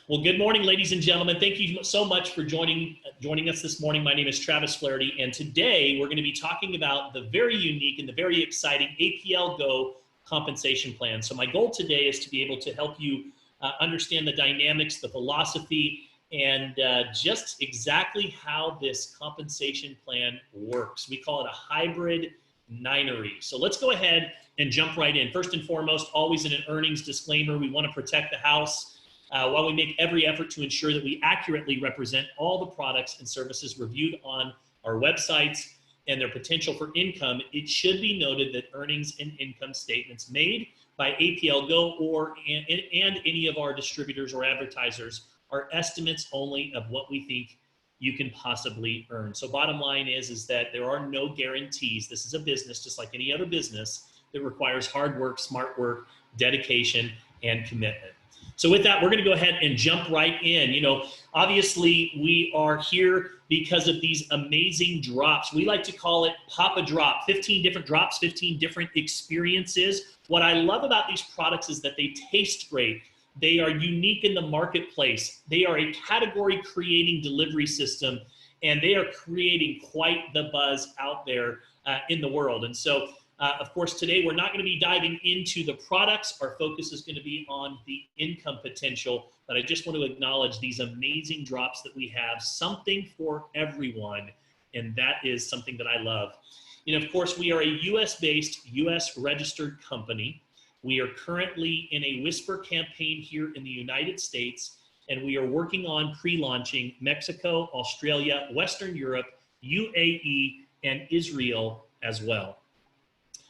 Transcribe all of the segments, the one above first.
Well, good morning, ladies and gentlemen. Thank you so much for joining us this morning. My name is Travis Flaherty, and today we're going to be talking about the very unique and the very exciting APLGo compensation plan. So my goal today is to be able to help you understand the dynamics, the philosophy, and just exactly how this compensation plan works. We call it a hybrid ninery. So let's go ahead and jump right in. First and foremost, always in an earnings disclaimer, we want to protect the house. While we make every effort to ensure that we accurately represent all the products and services reviewed on our websites and their potential for income, it should be noted that earnings and income statements made by APLGo and any of our distributors or advertisers are estimates only of what we think you can possibly earn. So bottom line is that there are no guarantees. This is a business just like any other business that requires hard work, smart work, dedication, and commitment. So with that, we're going to go ahead and jump right in. You know, obviously we are here because of these amazing drops. We like to call it Pop a Drop, 15 different drops, 15 different experiences. What I love about these products is that they taste great. They are unique in the marketplace. They are a category creating delivery system, and they are creating quite the buzz out there in the world. And so of course, today we're not going to be diving into the products. Our focus is going to be on the income potential, but I just want to acknowledge these amazing drops that we have, something for everyone, and that is something that I love. You know, of course, we are a US-based, US-registered company. We are currently in a whisper campaign here in the United States, and we are working on pre-launching Mexico, Australia, Western Europe, UAE, and Israel as well.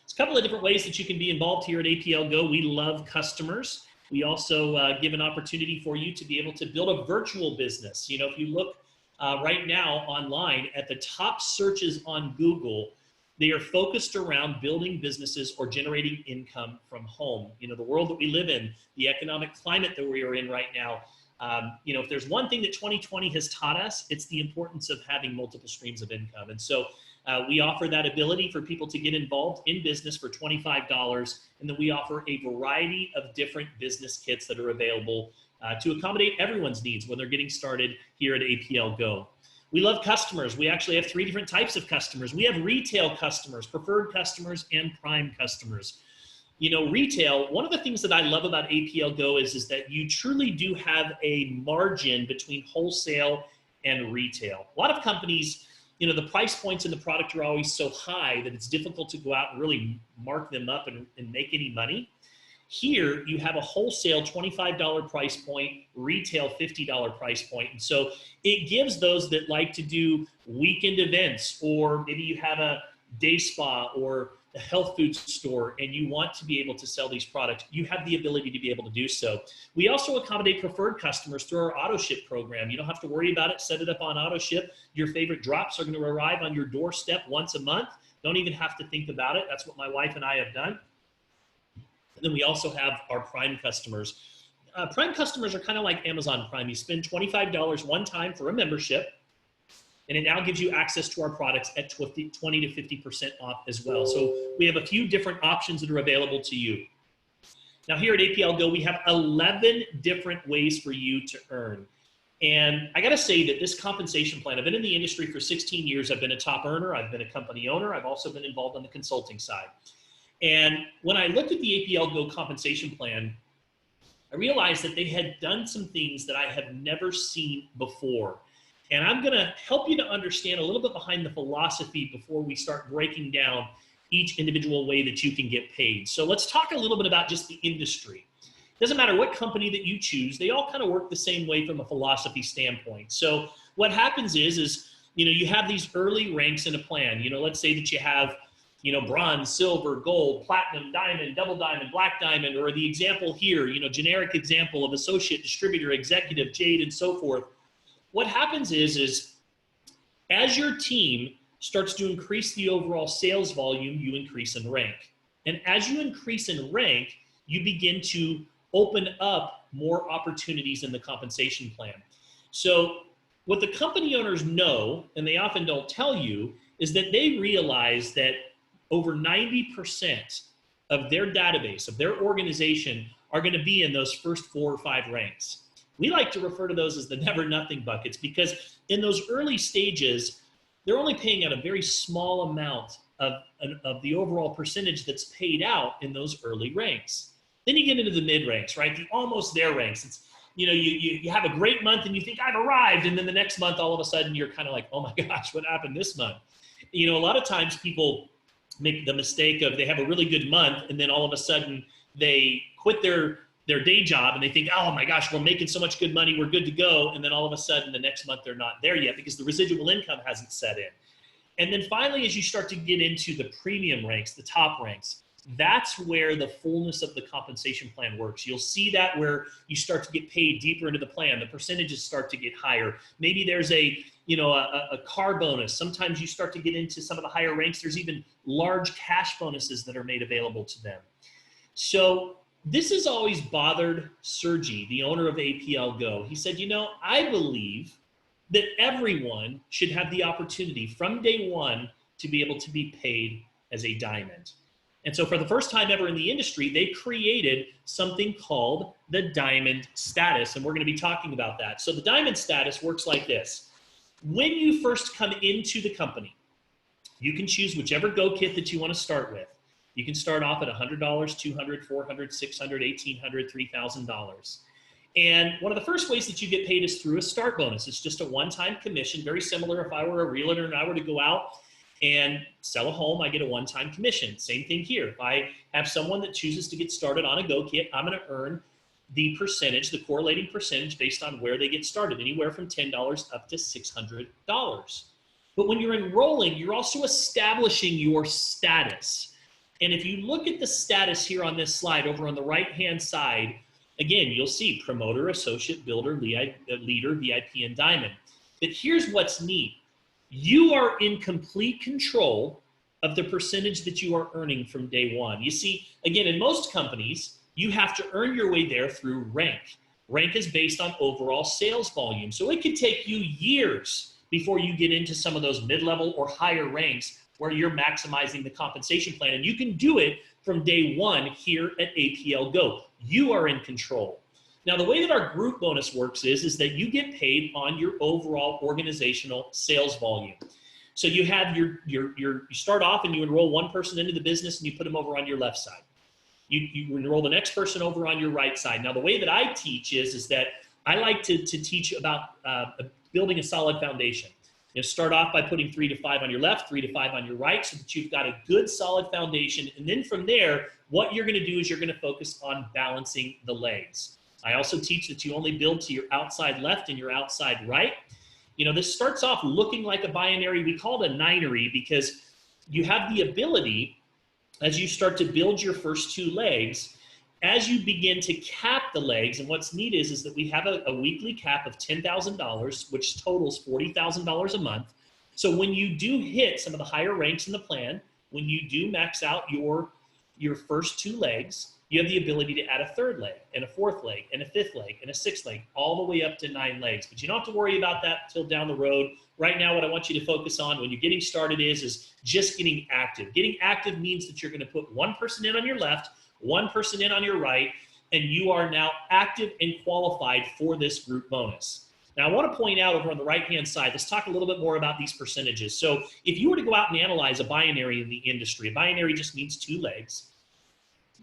A couple of different ways that you can be involved here at APLGo. We love customers. We also give an opportunity for you to be able to build a virtual business. You know, if you look right now online at the top searches on Google, they are focused around building businesses or generating income from home. You know, the world that we live in, the economic climate that we are in right now, you know, if there's one thing that 2020 has taught us, it's the importance of having multiple streams of income. And so we offer that ability for people to get involved in business for $25, and then we offer a variety of different business kits that are available to accommodate everyone's needs when they're getting started here at APLGo. We love customers. We actually have 3 different types of customers. We have retail customers, preferred customers, and prime customers. You know, retail, one of the things that I love about APLGo is that you truly do have a margin between wholesale and retail. A lot of companies, you know, the price points in the product are always so high that it's difficult to go out and really mark them up and make any money. Here, you have a wholesale $25 price point, retail $50 price point. And so it gives those that like to do weekend events, or maybe you have a day spa or a health food store and you want to be able to sell these products, you have the ability to be able to do so. We also accommodate preferred customers through our auto ship program. You don't have to worry about it. Set it up on auto ship. Your favorite drops are going to arrive on your doorstep once a month. Don't even have to think about it. That's what my wife and I have done. And then we also have our Prime customers. Prime customers are kind of like Amazon Prime. You spend $25 one time for a membership, and it now gives you access to our products at 20 to 50% off as well. So we have a few different options that are available to you. Now here at APLGo, we have 11 different ways for you to earn. And I gotta say that this compensation plan, I've been in the industry for 16 years. I've been a top earner. I've been a company owner. I've also been involved on the consulting side. And when I looked at the APLGo compensation plan, I realized that they had done some things that I have never seen before. And I'm gonna help you to understand a little bit behind the philosophy before we start breaking down each individual way that you can get paid. So let's talk a little bit about just the industry. Doesn't matter what company that you choose, they all kind of work the same way from a philosophy standpoint. So what happens is you know, you have these early ranks in a plan. You know, let's say that you have, you know, bronze, silver, gold, platinum, diamond, double diamond, black diamond, or the example here, you know, generic example of associate, distributor, executive, jade, and so forth. What happens is as your team starts to increase the overall sales volume, you increase in rank. And as you increase in rank, you begin to open up more opportunities in the compensation plan. So what the company owners know, and they often don't tell you, is that they realize that over 90% of their database, of their organization, are going to be in those first 4 or 5 ranks. We like to refer to those as the never nothing buckets, because in those early stages, they're only paying out a very small amount of the overall percentage that's paid out in those early ranks. Then you get into the mid ranks, right? The almost there ranks. It's, you have a great month and you think I've arrived. And then the next month, all of a sudden you're kind of like, oh my gosh, what happened this month? A lot of times people make the mistake of they have a really good month and then all of a sudden they quit their day job and they think, oh my gosh, we're making so much good money, we're good to go. And then all of a sudden the next month they're not there yet because the residual income hasn't set in. And then finally, as you start to get into the premium ranks, the top ranks, that's where the fullness of the compensation plan works. You'll see that where you start to get paid deeper into the plan, the percentages start to get higher. Maybe there's a car bonus. Sometimes you start to get into some of the higher ranks. There's even large cash bonuses that are made available to them. So this has always bothered Sergi, the owner of APLGo. He said, I believe that everyone should have the opportunity from day one to be able to be paid as a diamond. And so for the first time ever in the industry, they created something called the diamond status. And we're going to be talking about that. So the diamond status works like this. When you first come into the company, you can choose whichever Go kit that you want to start with. You can start off at $100, $200, $400, $600, $1,800, $3,000. And one of the first ways that you get paid is through a start bonus. It's just a one-time commission, very similar if I were a realtor and I were to go out and sell a home, I get a one-time commission. Same thing here. If I have someone that chooses to get started on a Go kit, I'm going to earn the percentage, the correlating percentage based on where they get started, anywhere from $10 up to $600. But when you're enrolling, you're also establishing your status. And if you look at the status here on this slide over on the right-hand side, again, you'll see promoter, associate, builder, leader, VIP, and diamond. But here's what's neat. You are in complete control of the percentage that you are earning from day one. You see, again, in most companies, you have to earn your way there through rank. Rank is based on overall sales volume. So it could take you years before you get into some of those mid-level or higher ranks where you're maximizing the compensation plan. And you can do it from day one here at APLGo. You are in control. Now, the way that our group bonus works is that you get paid on your overall organizational sales volume. So you have you start off and you enroll one person into the business and you put them over on your left side. You enroll the next person over on your right side. Now, the way that I teach is that I like to teach about building a solid foundation. Start off by putting 3 to 5 on your left, 3 to 5 on your right, so that you've got a good solid foundation. And then from there, what you're going to do is you're going to focus on balancing the legs. I also teach that you only build to your outside left and your outside right. This starts off looking like a binary. We call it a ninery because you have the ability, as you start to build your first 2 legs, as you begin to cap the legs, and what's neat is that we have a weekly cap of $10,000, which totals $40,000 a month. So when you do hit some of the higher ranks in the plan, when you do max out your first 2 legs, you have the ability to add a 3rd leg and a 4th leg and a 5th leg and a 6th leg, all the way up to 9 legs. But you don't have to worry about that until down the road. Right now, what I want you to focus on when you're getting started is just getting active. Getting active means that you're going to put one person in on your left, one person in on your right, and you are now active and qualified for this group bonus. Now, I want to point out over on the right-hand side, let's talk a little bit more about these percentages. So if you were to go out and analyze a binary in the industry, a binary just means 2 legs,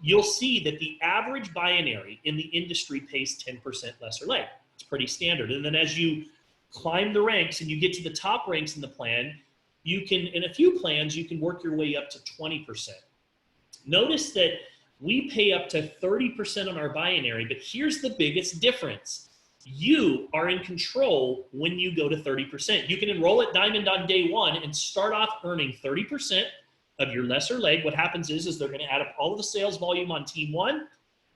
you'll see that the average binary in the industry pays 10% lesser leg. It's pretty standard. And then as you climb the ranks and you get to the top ranks in the plan, you can, in a few plans, you can work your way up to 20%. Notice that we pay up to 30% on our binary, but here's the biggest difference. You are in control when you go to 30%. You can enroll at Diamond on day one and start off earning 30% of your lesser leg. What happens is they're going to add up all of the sales volume on team 1,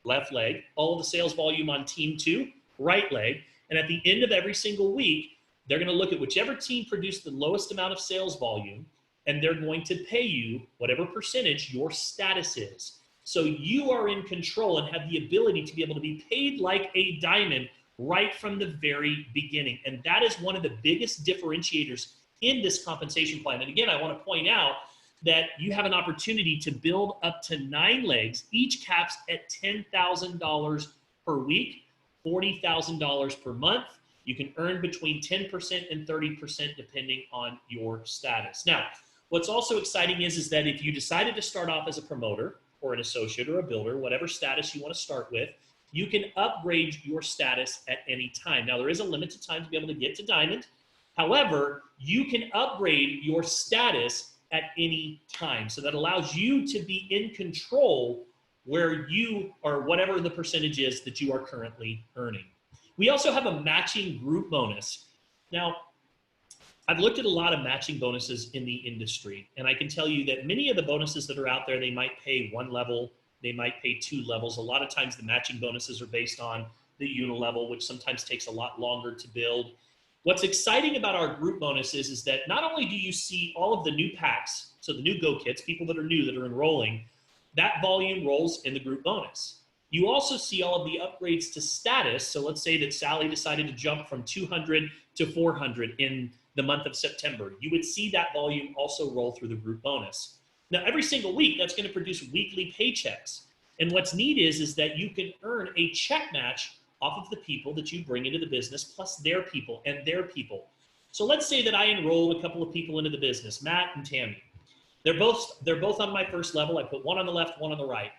left leg, all of the sales volume on team 2, right leg. And at the end of every single week, they're going to look at whichever team produced the lowest amount of sales volume, and they're going to pay you whatever percentage your status is. So you are in control and have the ability to be able to be paid like a diamond right from the very beginning. And that is one of the biggest differentiators in this compensation plan. And again, I want to point out that you have an opportunity to build up to 9 legs, each caps at $10,000 per week $40,000 per month. You can earn between 10% and 30% depending on your status. Now, what's also exciting is that if you decided to start off as a promoter or an associate or a builder, whatever status you want to start with, you can upgrade your status at any time. Now, there is a limited time to be able to get to diamond. However, you can upgrade your status at any time. So that allows you to be in control where you are, whatever the percentage is that you are currently earning. We also have a matching group bonus. Now, I've looked at a lot of matching bonuses in the industry, and I can tell you that many of the bonuses that are out there, they might pay one level, they might pay two levels. A lot of times the matching bonuses are based on the unilevel, which sometimes takes a lot longer to build. What's exciting about our group bonuses is that not only do you see all of the new packs, so the new Go Kits, people that are new that are enrolling, that volume rolls in the group bonus. You also see all of the upgrades to status. So let's say that Sally decided to jump from 200 to 400 in the month of September. You would see that volume also roll through the group bonus. Now, every single week, that's going to produce weekly paychecks. And what's neat is that you can earn a check match off of the people that you bring into the business, plus their people and their people. So let's say that I enroll a couple of people into the business, Matt and Tammy. They're both on my first level. I put one on the left, one on the right.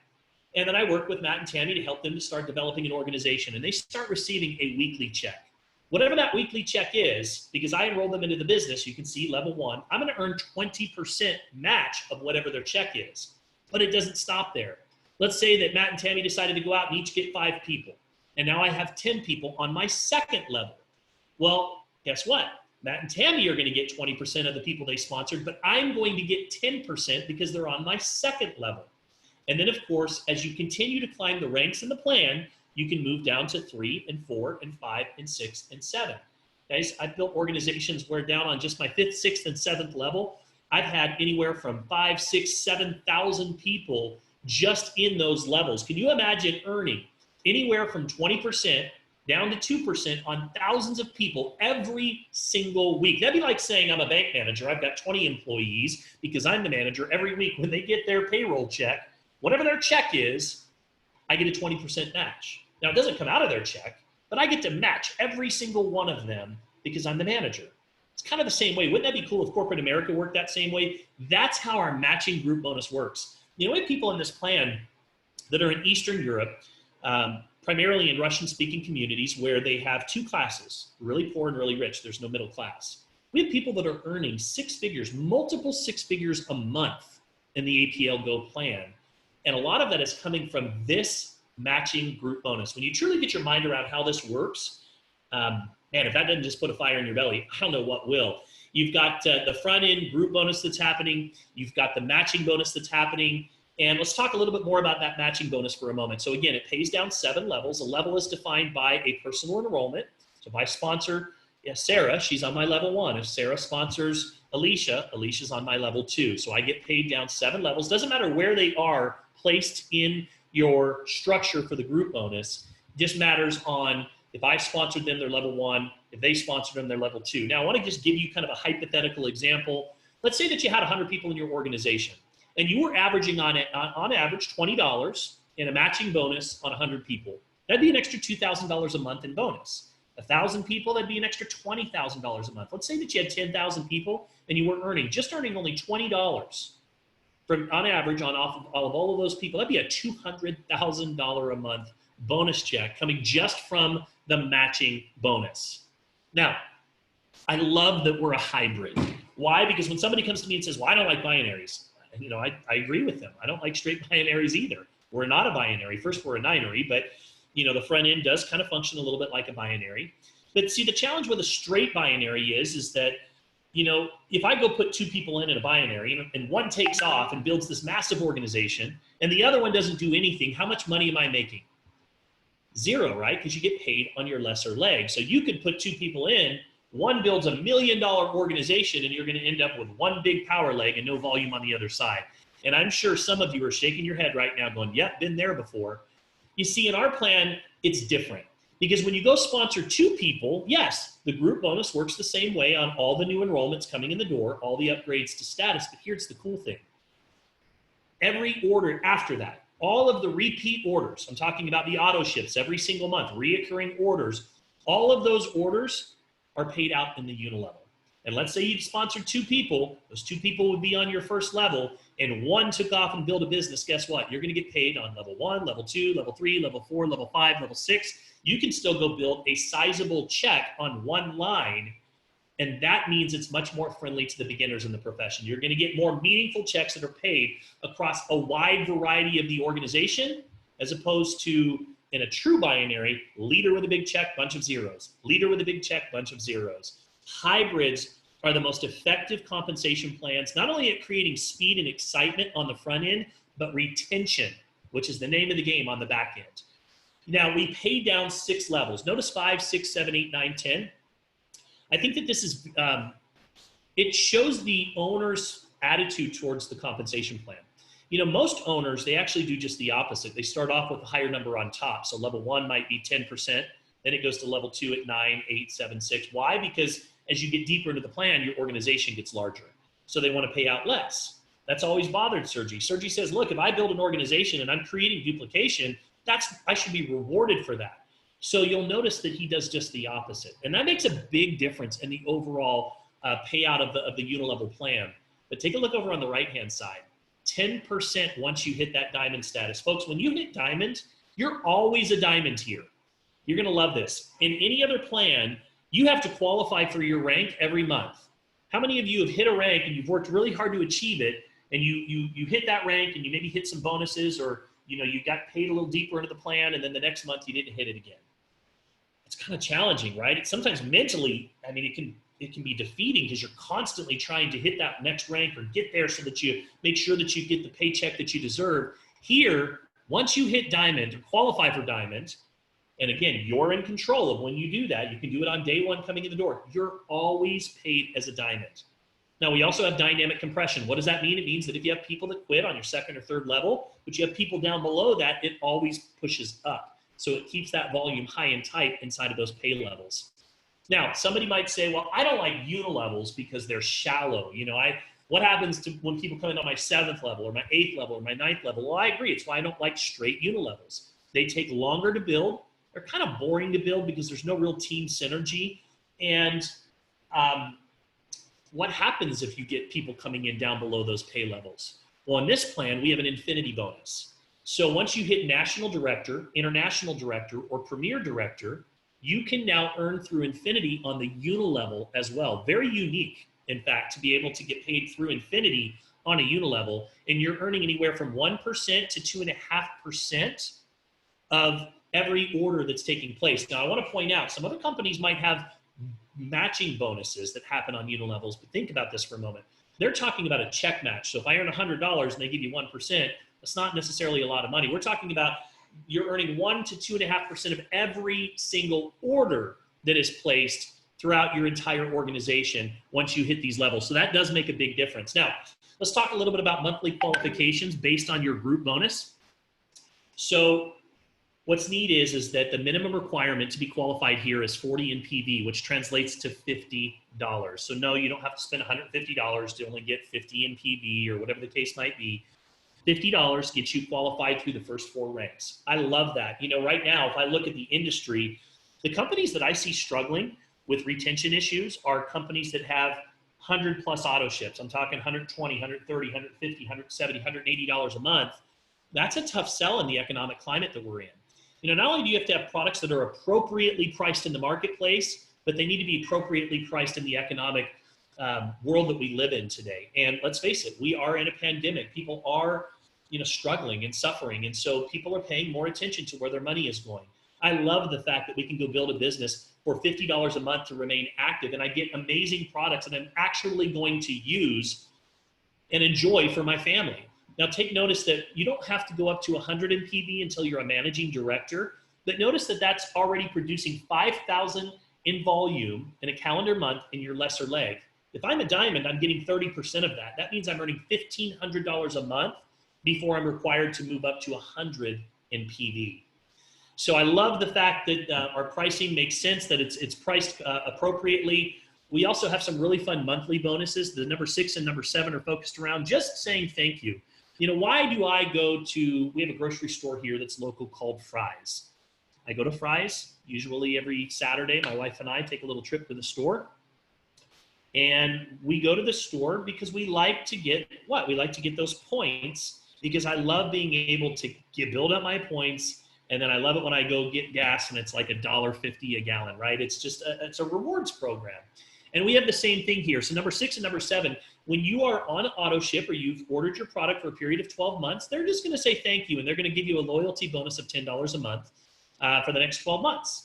And then I work with Matt and Tammy to help them to start developing an organization. And they start receiving a weekly check. Whatever that weekly check is, because I enrolled them into the business, you can see level 1, I'm going to earn 20% match of whatever their check is. But it doesn't stop there. Let's say that Matt and Tammy decided to go out and each get 5 people. And now I have 10 people on my second level. Well, guess what? Matt and Tammy are going to get 20% of the people they sponsored, but I'm going to get 10% because they're on my second level. And then, of course, as you continue to climb the ranks in the plan, you can move down to 3 and 4 and 5 and 6 and 7. Guys, I've built organizations where down on just my 5th, 6th, and 7th level, I've had anywhere from 5, 6, 7,000 people just in those levels. Can you imagine earning anywhere from 20% down to 2% on thousands of people every single week? That'd be like saying I'm a bank manager. I've got 20 employees because I'm the manager. Every week when they get their payroll check, whatever their check is, I get a 20% match. Now, it doesn't come out of their check, but I get to match every single one of them because I'm the manager. It's kind of the same way. Wouldn't that be cool if corporate America worked that same way? That's how our matching group bonus works. You know, we have people in this plan that are in Eastern Europe, primarily in Russian-speaking communities where they have 2 classes, really poor and really rich. There's no middle class. We have people that are earning 6 figures, multiple 6 figures a month in the APLGo plan. And a lot of that is coming from this matching group bonus. When you truly get your mind around how this works, man, if that doesn't just put a fire in your belly, I don't know what will. You've got the front end group bonus that's happening. You've got the matching bonus that's happening. And let's talk a little bit more about that matching bonus for a moment. So again, it pays down 7 levels. A level is defined by a personal enrollment. So if I sponsor Sarah, she's on my level 1. If Sarah sponsors Alicia, Alicia's on my level 2. So I get paid down 7 levels. Doesn't matter where they are placed in your structure for the group bonus. It just matters on if I sponsored them, they're level 1. If they sponsored them, they're level 2. Now, I want to just give you kind of a hypothetical example. Let's say that you had 100 people in your organization, and you were averaging on average $20 in a matching bonus on 100 people. That'd be an extra $2,000 a month in bonus. 1,000 people, that'd be an extra $20,000 a month. Let's say that you had 10,000 people and you were earning only $20 on average off of all of those people. That'd be a $200,000 a month bonus check coming just from the matching bonus. Now, I love that we're a hybrid. Why? Because when somebody comes to me and says, well, I don't like binaries, you know, I agree with them. I don't like straight binaries either. We're not a binary. First, we're a ninary, but you know, the front end does kind of function a little bit like a binary. But see, the challenge with a straight binary is that, you know, if I go put 2 people in a binary and one takes off and builds this massive organization and the other one doesn't do anything, how much money am I making? 0, right? Because you get paid on your lesser leg. So you could put 2 people in, one builds $1 million organization and you're going to end up with one big power leg and no volume on the other side. And I'm sure some of you are shaking your head right now going, yep, been there before. You see, in our plan, it's different. Because when you go sponsor 2 people, yes, the group bonus works the same way on all the new enrollments coming in the door, all the upgrades to status, but here's the cool thing. Every order after that, All of the repeat orders, I'm talking about the auto ships every single month, reoccurring orders, all of those orders are paid out in the unilevel. And let's say you sponsored 2 people, those 2 people would be on your first level, and 1 took off and built a business. Guess what? You're going to get paid on level 1, level 2, level 3, level 4, level 5, level 6. You can still go build a sizable check on 1 line, and that means it's much more friendly to the beginners in the profession. You're going to get more meaningful checks that are paid across a wide variety of the organization, as opposed to in a true binary, leader with a big check, bunch of zeros. Leader with a big check, bunch of zeros. Hybrids are the most effective compensation plans, not only at creating speed and excitement on the front end, but retention, which is the name of the game on the back end. Now, we pay down 6 levels. Notice 5, 6, 7, 8, 9, 10. I think that this is, it shows the owner's attitude towards the compensation plan. You know, most owners, they actually do just the opposite. They start off with a higher number on top. So level 1 might be 10%. Then it goes to level 2 at 9, 8, 7, 6. Why? Because as you get deeper into the plan, your organization gets larger. So they want to pay out less. That's always bothered Sergi. Sergi says, look, if I build an organization and I'm creating duplication, I should be rewarded for that. So you'll notice that he does just the opposite. And that makes a big difference in the overall payout of the unilevel plan. But take a look over on the right-hand side. 10% once you hit that diamond status. Folks, when you hit diamond, you're always a diamond here. You're going to love this. In any other plan, you have to qualify for your rank every month. How many of you have hit a rank and you've worked really hard to achieve it, and you hit that rank and you maybe hit some bonuses, or you got paid a little deeper into the plan, and then the next month you didn't hit it again? It's kind of challenging, right? It's sometimes mentally, I mean, it can be defeating because you're constantly trying to hit that next rank or get there so that you make sure that you get the paycheck that you deserve. Here, once you hit diamond or qualify for diamond, and again, you're in control of when you do that. You can do it on day 1 coming in the door. You're always paid as a diamond. Now, we also have dynamic compression. What does that mean? It means that if you have people that quit on your 2nd or 3rd level, but you have people down below that, it always pushes up. So it keeps that volume high and tight inside of those pay levels. Now, somebody might say, well, I don't like unilevels because they're shallow. What happens to when people come in on my 7th level or my 8th level or my 9th level? Well, I agree. It's why I don't like straight unilevels. They take longer to build. They're kind of boring to build because there's no real team synergy. And what happens if you get people coming in down below those pay levels? Well, in this plan, we have an infinity bonus. So once you hit national director, international director, or premier director, you can now earn through infinity on the unilevel as well. Very unique, in fact, to be able to get paid through infinity on a unilevel, and you're earning anywhere from 1% to 2.5% of every order that's taking place. Now, I want to point out, some other companies might have matching bonuses that happen on unilevels, but think about this for a moment. They're talking about a check match. So if I earn $100 and they give you 1%, that's not necessarily a lot of money. We're talking about you're earning 1 to 2.5% of every single order that is placed throughout your entire organization once you hit these levels. So that does make a big difference. Now, let's talk a little bit about monthly qualifications based on your group bonus. So what's neat is that the minimum requirement to be qualified here is 40 in PV, which translates to $50. So no, you don't have to spend $150 to only get 50 in PV or whatever the case might be. $50 gets you qualified through the first 4 ranks. I love that. Right now, if I look at the industry, the companies that I see struggling with retention issues are companies that have 100 plus auto ships. I'm talking 120, 130, 150, 170, $180 a month. That's a tough sell in the economic climate that we're in. Not only do you have to have products that are appropriately priced in the marketplace, but they need to be appropriately priced in the economic world that we live in today. And let's face it, we are in a pandemic. People are, struggling and suffering. And so people are paying more attention to where their money is going. I love the fact that we can go build a business for $50 a month to remain active. And I get amazing products that I'm actually going to use and enjoy for my family. Now take notice that you don't have to go up to 100 in PV until you're a managing director, but notice that that's already producing 5,000 in volume in a calendar month in your lesser leg. If I'm a diamond, I'm getting 30% of that. That means I'm earning $1,500 a month before I'm required to move up to 100 in PV. So I love the fact that our pricing makes sense, that it's priced appropriately. We also have some really fun monthly bonuses. The number 6 and number 7 are focused around just saying thank you. Why do I go to, we have a grocery store here that's local called Fry's. I go to Fry's usually every Saturday. My wife and I take a little trip to the store. And we go to the store because we like to get what? We like to get those points because I love being able to build up my points. And then I love it when I go get gas and it's like $1.50 a gallon, right? It's just it's a rewards program. And we have the same thing here. So number 6 and number 7, when you are on auto ship or you've ordered your product for a period of 12 months, they're just going to say thank you. And they're going to give you a loyalty bonus of $10 a month for the next 12 months.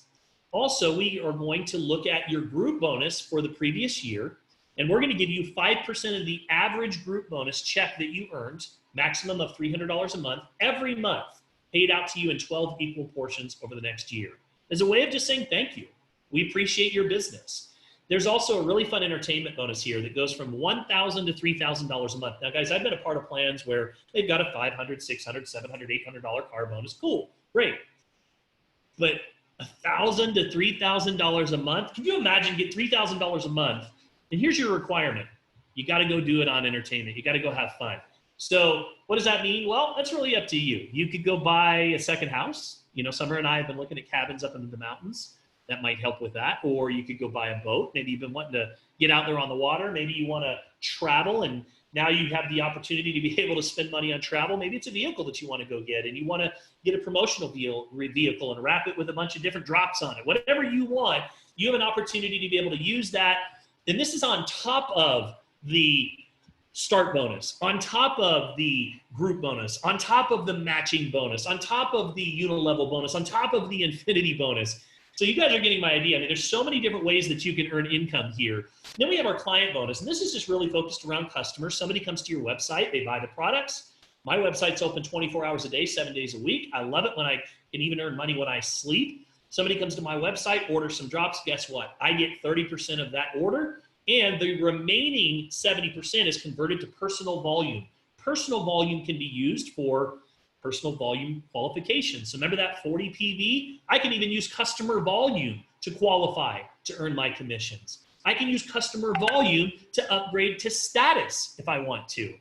Also, we are going to look at your group bonus for the previous year, and we're going to give you 5% of the average group bonus check that you earned, maximum of $300 a month, every month, paid out to you in 12 equal portions over the next year. As a way of just saying thank you. We appreciate your business. There's also a really fun entertainment bonus here that goes from $1,000 to $3,000 a month. Now, guys, I've been a part of plans where they've got a $500, $600, $700, $800 car bonus. Cool, great. But $1,000 to $3,000 a month. Can you imagine get $3,000 a month? And here's your requirement. You got to go do it on entertainment. You got to go have fun. So what does that mean? Well, that's really up to you. You could go buy a second house. Summer and I have been looking at cabins up in the mountains. That might help with that. Or you could go buy a boat. Maybe you've been wanting to get out there on the water. Maybe you want to travel and now you have the opportunity to be able to spend money on travel. Maybe it's a vehicle that you want to go get and you want to get a promotional vehicle and wrap it with a bunch of different drops on it. Whatever you want, you have an opportunity to be able to use that. And this is on top of the start bonus, on top of the group bonus, on top of the matching bonus, on top of the unilevel bonus, on top of the infinity bonus. So you guys are getting my idea. I mean, there's so many different ways that you can earn income here. Then we have our client bonus, and this is just really focused around customers. Somebody comes to your website, they buy the products. My website's open 24 hours a day, 7 days a week. I love it when I can even earn money when I sleep. Somebody comes to my website, orders some drops. Guess what? I get 30% of that order, and the remaining 70% is converted to personal volume. Personal volume can be used for personal volume qualification. So remember that 40 PV? I can even use customer volume to qualify to earn my commissions. I can use customer volume to upgrade to status if I want to.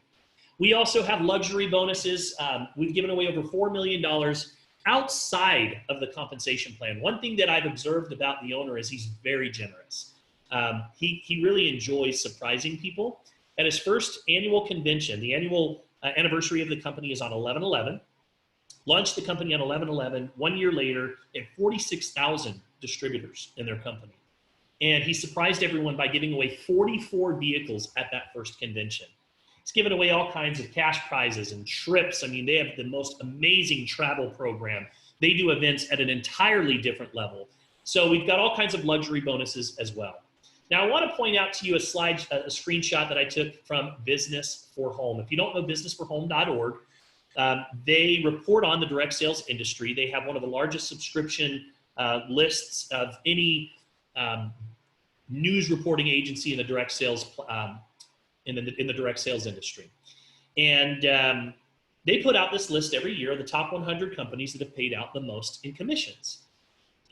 We also have luxury bonuses. We've given away over $4 million outside of the compensation plan. One thing that I've observed about the owner is he's very generous. He really enjoys surprising people. At his first annual convention, the annual anniversary of the company is on 11/11. Launched the company on 11/11. 1 year later, they had 46,000 distributors in their company. And he surprised everyone by giving away 44 vehicles at that first convention. He's given away all kinds of cash prizes and trips. I mean, they have the most amazing travel program. They do events at an entirely different level. So we've got all kinds of luxury bonuses as well. Now, I want to point out to you a screenshot that I took from Business for Home. If you don't know businessforhome.org, they report on the direct sales industry. They have one of the largest subscription lists of any news reporting agency in the direct sales in the direct sales industry. And they put out this list every year of the top 100 companies that have paid out the most in commissions.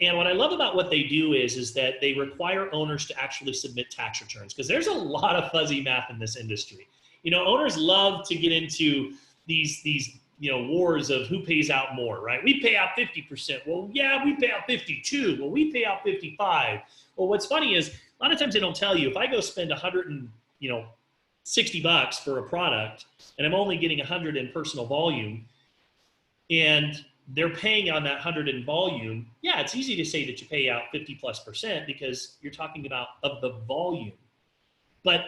And what I love about what they do is that they require owners to actually submit tax returns, because there's a lot of fuzzy math in this industry. Owners love to get into these wars of who pays out more, right? We pay out 50%. Well, yeah, we pay out 52. Well, we pay out 55. Well, what's funny is a lot of times they don't tell you, if I go spend $160 for a product and I'm only getting 100 in personal volume and they're paying on that 100 in volume, yeah, it's easy to say that you pay out 50+% because you're talking about of the volume. But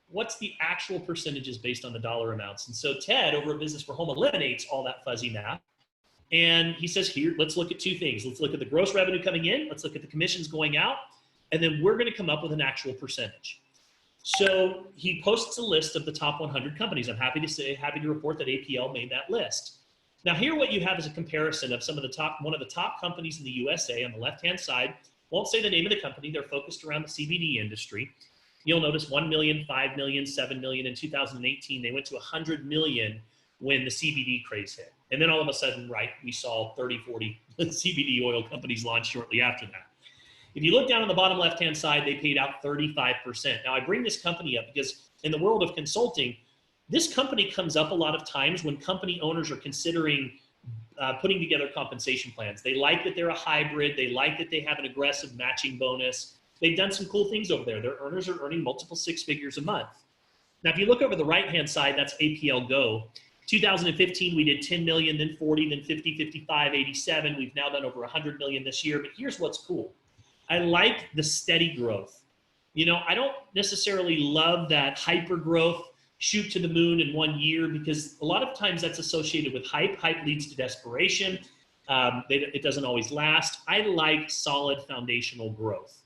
what's the actual percentages based on the dollar amounts? And so Ted over at Business for Home eliminates all that fuzzy math. And he says, here, let's look at two things. Let's look at the gross revenue coming in. Let's look at the commissions going out. And then we're going to come up with an actual percentage. So he posts a list of the top 100 companies. I'm happy to report that APL made that list. Now here what you have is a comparison of one of the top companies in the USA on the left-hand side. Won't say the name of the company. They're focused around the CBD industry. You'll notice 1 million, 5 million, 7 million. In 2018, they went to 100 million when the CBD craze hit. And then all of a sudden, right, we saw 30, 40 CBD oil companies launch shortly after that. If you look down on the bottom left-hand side, they paid out 35%. Now, I bring this company up because in the world of consulting, This company comes up a lot of times when company owners are considering putting together compensation plans. They like that they're a hybrid. They like that they have an aggressive matching bonus. They've done some cool things over there. Their earners are earning multiple six figures a month. Now, if you look over the right-hand side, that's APLGo. 2015, we did 10 million, then 40, then 50, 55, 87. We've now done over 100 million this year. But here's what's cool. I like the steady growth. You know, I don't necessarily love that hyper growth, shoot to the moon in 1 year, because a lot of times that's associated with hype. Hype leads to desperation. It doesn't always last. I like solid foundational growth.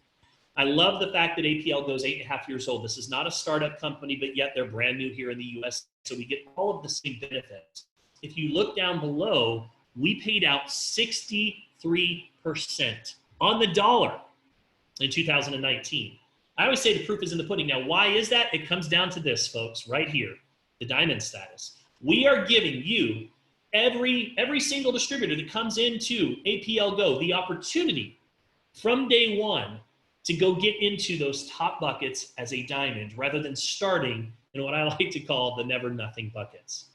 I love the fact that APLGo is 8.5 years old. This is not a startup company, but yet they're brand new here in the US. So we get all of the same benefits. If you look down below, we paid out 63% on the dollar in 2019. I always say the proof is in the pudding. Now, why is that? It comes down to this, folks, right here, the diamond status. We are giving you, every single distributor that comes into APLGo, the opportunity from day one to go get into those top buckets as a diamond, rather than starting in what I like to call the never nothing buckets.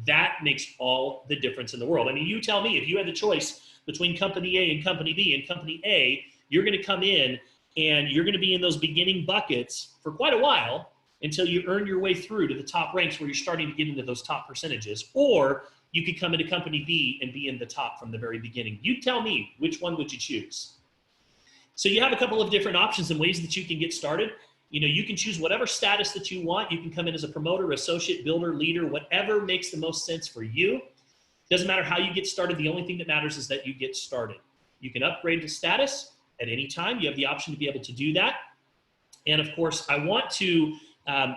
That makes all the difference in the world. I mean, you tell me, if you had the choice between company A and company B, and company A, you're gonna come in and you're gonna be in those beginning buckets for quite a while until you earn your way through to the top ranks where you're starting to get into those top percentages, or you could come into company B and be in the top from the very beginning. You tell me, which one would you choose? So you have a couple of different options and ways that you can get started. You know, you can choose whatever status that you want. You can come in as a promoter, associate, builder, leader, whatever makes the most sense for you. Doesn't matter how you get started. The only thing that matters is that you get started. You can upgrade to status at any time. You have the option to be able to do that. And of course, I want to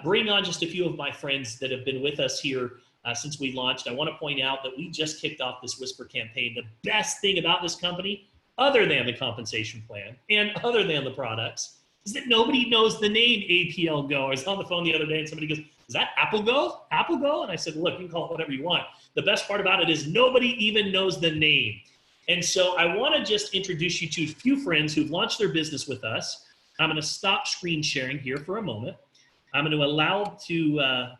bring on just a few of my friends that have been with us here since we launched. I want to point out that we just kicked off this Whisper campaign. The best thing about this company, other than the compensation plan and other than the products, is that nobody knows the name APLGo. I was on the phone the other day and somebody goes, is that AppleGo? AppleGo? And I said, look, you can call it whatever you want. The best part about it is nobody even knows the name. And so I want to just introduce you to a few friends who've launched their business with us. I'm going to stop screen sharing here for a moment. I'm going to allow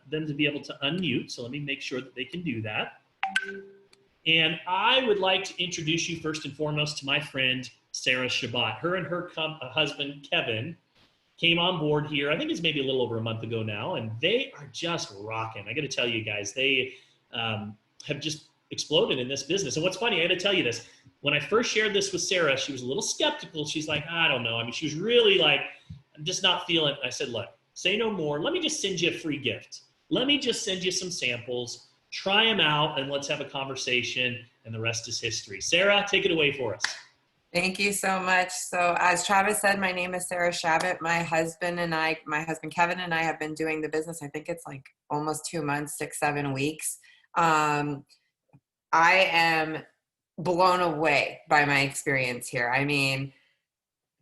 them to be able to unmute. So let me make sure that they can do that. And I would like to introduce you first and foremost to my friend, Sarah Shabbat. Her and her husband, Kevin, came on board here, I think it's maybe a little over a month ago now, and they are just rocking. I got to tell you guys, they have just exploded in this business. And what's funny, I got to tell you this, when I first shared this with Sarah, she was a little skeptical. She's like, I don't know. I mean, she was really like, I'm just not feeling it. I said, look, say no more. Let me just send you a free gift. Let me just send you some samples. Try them out and let's have a conversation, and the rest is history. Sarah, take it away for us. Thank you so much. So as Travis said, my name is Sarah Shabbat. My husband Kevin and I have been doing the business, I think it's like almost 2 months, 6-7 weeks. I am blown away by my experience here. I mean,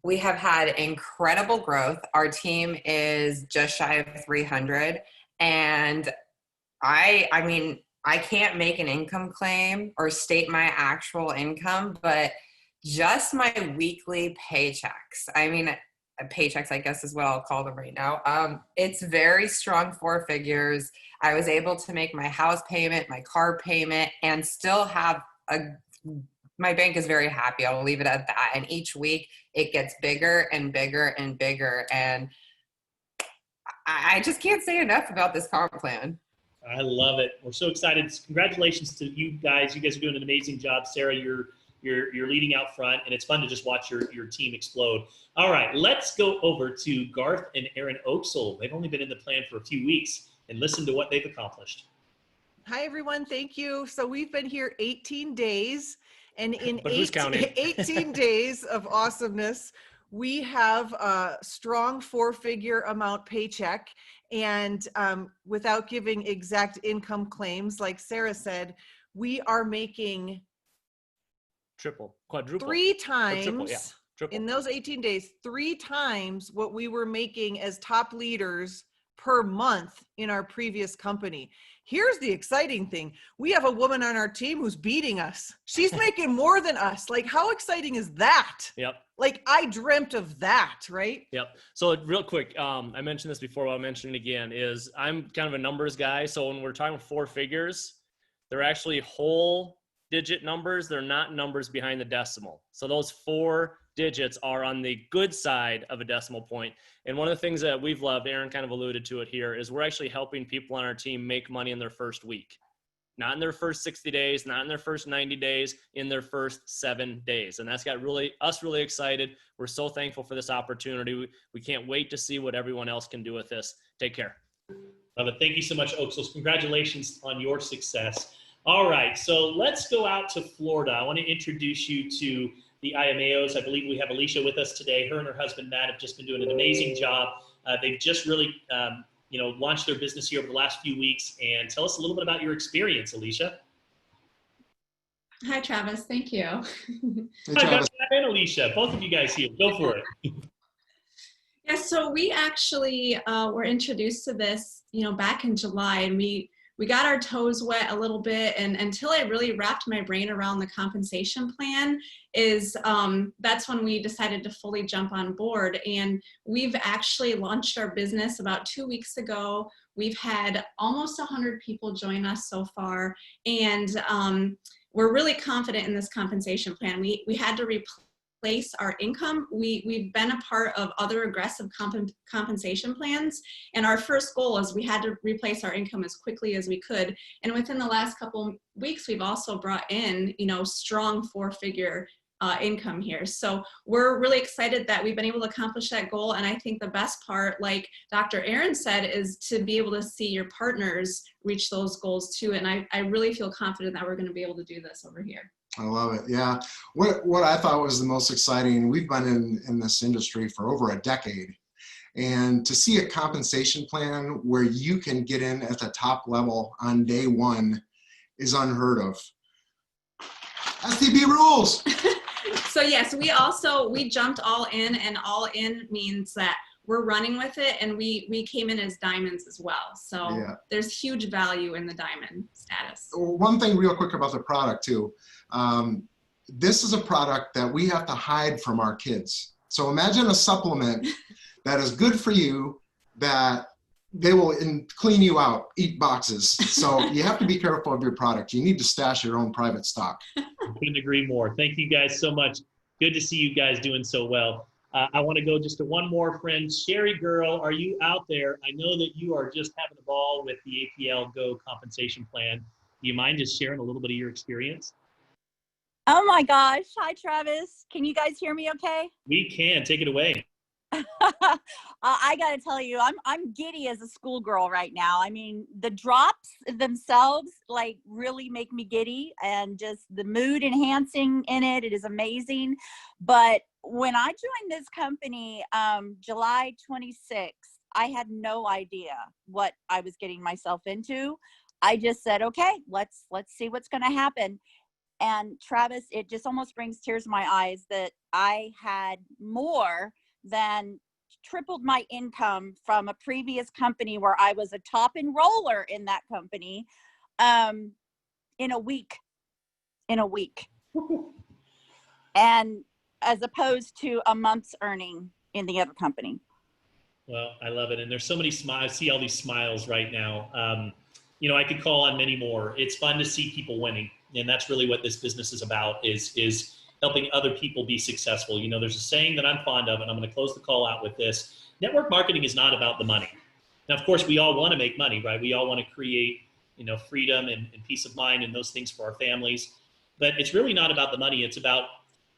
we have had incredible growth. Our team is just shy of 300, and I mean, I can't make an income claim or state my actual income, but just my weekly paychecks, I mean, paychecks, I guess is what I'll call them right now. It's very strong 4 figures. I was able to make my house payment, my car payment, and still have my bank is very happy. I'll leave it at that. And each week it gets bigger and bigger and bigger. And I just can't say enough about this comp plan. I love it. We're so excited. Congratulations to you guys. You guys are doing an amazing job. Sarah, you're leading out front, and it's fun to just watch your team explode. All right, let's go over to Garth and Aaron Oaksel. They've only been in the plan for a few weeks, and listen to what they've accomplished. Hi, everyone. Thank you. So we've been here 18 days, and in 18 days of awesomeness, we have a strong 4-figure amount paycheck. And without giving exact income claims, like Sarah said, we are making quadruple, 3 times triple. in those 18 days, 3 times what we were making as top leaders per month in our previous company. Here's the exciting thing. We have a woman on our team who's beating us. She's making more than us. Like, how exciting is that? Yep. Like I dreamt of that, right? Yep. So real quick, I mentioned this before, but I'll mention it again, is I'm kind of a numbers guy. So when we're talking 4 figures, they're actually whole digit numbers. They're not numbers behind the decimal. So those 4 digits are on the good side of a decimal point. And one of the things that we've loved, Aaron kind of alluded to it here, is we're actually helping people on our team make money in their first week. Not in their first 60 days, not in their first 90 days, in their first 7 days. And that's got us really excited. We're so thankful for this opportunity. We can't wait to see what everyone else can do with this. Take care. Love it. Thank you so much, Oaks. Congratulations on your success. All right, so let's go out to Florida. I want to introduce you to the IMAOs. I believe we have Alicia with us today. Her and her husband, Matt, have just been doing an amazing job. They've just really launched their business here over the last few weeks. And tell us a little bit about your experience, Alicia. Hi, Travis. Thank you. Hey, Travis. Hi, and Alicia. Both of you guys here. Go for it. Yeah, so we actually were introduced to this, back in July, and we got our toes wet a little bit, and until I really wrapped my brain around the compensation plan that's when we decided to fully jump on board. And we've actually launched our business about 2 weeks ago. We've had almost 100 people join us so far, and we're really confident in this compensation plan. We had to replace our income. We've been a part of other aggressive compensation plans, and our first goal is we had to replace our income as quickly as we could. And within the last couple weeks, we've also brought in, strong 4-figure income here. So we're really excited that we've been able to accomplish that goal. And I think the best part, like Dr. Aaron said, is to be able to see your partners reach those goals too. And I really feel confident that we're going to be able to do this over here. I love it. Yeah. What I thought was the most exciting, we've been in this industry for over a decade. And to see a compensation plan where you can get in at the top level on day one is unheard of. STB rules. So yes, we jumped all in, and all in means that we're running with it, and we came in as diamonds as well. So yeah, there's huge value in the diamond status. One thing real quick about the product too. This is a product that we have to hide from our kids. So imagine a supplement that is good for you, that they will clean you out, eat boxes. So you have to be careful of your product. You need to stash your own private stock. Couldn't agree more. Thank you guys so much. Good to see you guys doing so well. I want to go just to one more friend. Sherry Girl, are you out there? I know that you are just having a ball with the APLGo compensation plan. Do you mind just sharing a little bit of your experience? Oh my gosh. Hi, Travis. Can you guys hear me okay? We can. Take it away. I got to tell you, I'm giddy as a schoolgirl right now. I mean, the drops themselves really make me giddy, and just the mood enhancing in it. It is amazing. But when I joined this company, July 26th, I had no idea what I was getting myself into. I just said, okay, let's see what's going to happen. And Travis, it just almost brings tears to my eyes that I had more than tripled my income from a previous company where I was a top enroller in that company in a week. And as opposed to a month's earning in the other company. Well, I love it. And there's so many smiles. I see all these smiles right now. I could call on many more. It's fun to see people winning. And that's really what this business is about, is helping other people be successful. There's a saying that I'm fond of, and I'm going to close the call out with this. Network marketing is not about the money. Now, of course, we all want to make money, right? We all want to create, freedom and peace of mind and those things for our families. But it's really not about the money. It's about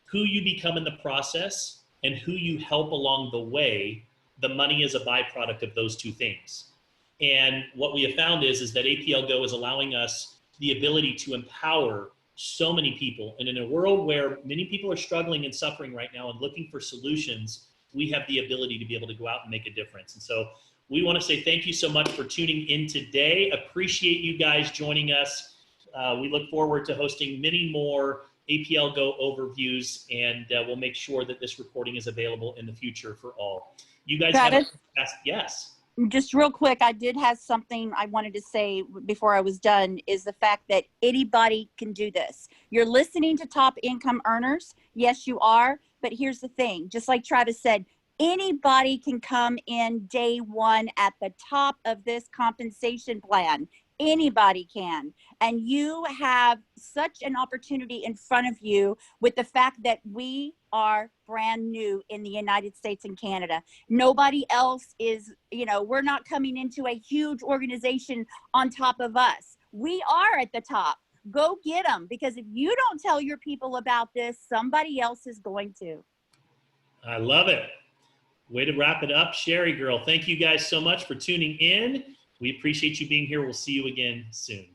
who you become in the process and who you help along the way. The money is a byproduct of those two things. And what we have found is that APLGo is allowing us the ability to empower so many people. And in a world where many people are struggling and suffering right now and looking for solutions, we have the ability to be able to go out and make a difference. And so we want to say thank you so much for tuning in today. Appreciate you guys joining us. We look forward to hosting many more APLGo overviews, and we'll make sure that this reporting is available in the future for all. You guys have yes. Just real quick, I did have something I wanted to say before I was done, is the fact that anybody can do this. You're listening to top income earners. Yes, you are. But here's the thing, just like Travis said, anybody can come in day one at the top of this compensation plan. Anybody can. And you have such an opportunity in front of you with the fact that we are brand new in the United States and Canada. Nobody else is, we're not coming into a huge organization on top of us. We are at the top. Go get them, because if you don't tell your people about this, somebody else is going to. I love it. Way to wrap it up, Sherry girl. Thank you guys so much for tuning in. We appreciate you being here. We'll see you again soon.